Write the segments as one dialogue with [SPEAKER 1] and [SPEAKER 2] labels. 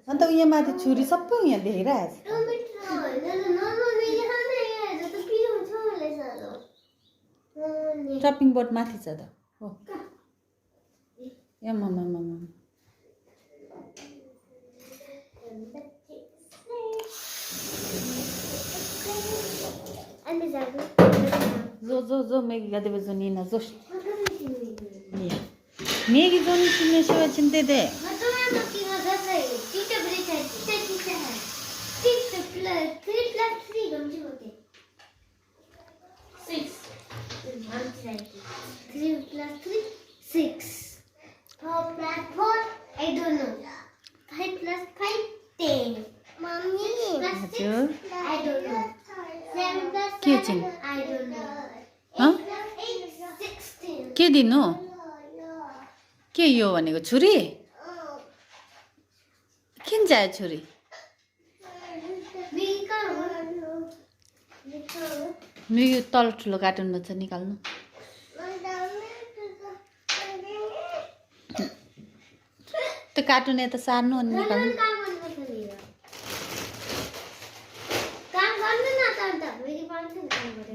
[SPEAKER 1] अन्त उयो माथि छुरी सबै यहाँ देखाइरहेछ चपिङ बोर्ड माथि छ त हो जो Maggie 가지고 전이나 줘. Maggie 전이 신내셔 진대대. के दिनु के यो भनेको छुरी किन चाहियो छुरी यो तल ठुलो कार्टुनमा छ निकाल्नु त्यो कार्टुन यता सार्नु अनि निकाल्नु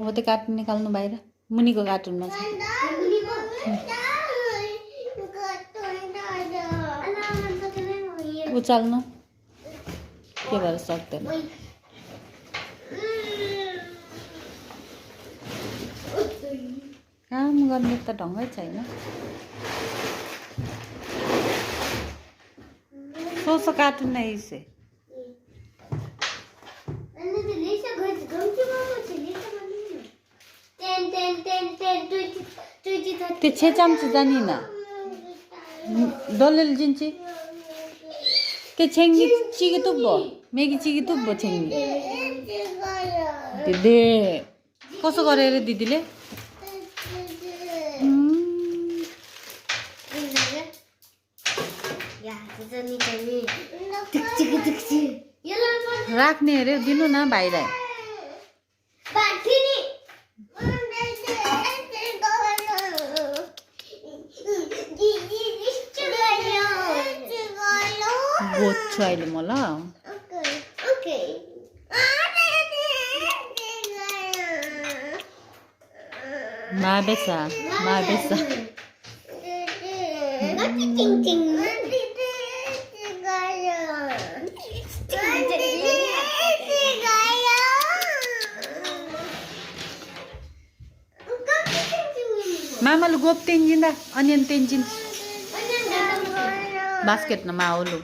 [SPEAKER 1] हो त्यो कार्टुन निकाल्नु बाहिर मुनिको कार्टुनमा छ उचाल्नु के भएर सक्दैन काम गर्ने त ढङ्गै छैन सोसो कार्टुन नै इसे त्यो छेचाम्ची जानिन डल्लेल जिन्ची के छेङ्गी चिगी तुब्बो मेगी चिगी तुब्बो छेङ्गी दिदी कसो गरेर दिदीले राख्ने अरे दिनु न भाइलाई बोच्छु अहिले म ल माबेसा मामाले गोप तेन्जिन्दा अनियन तेन्जिन बास्केट न माओलु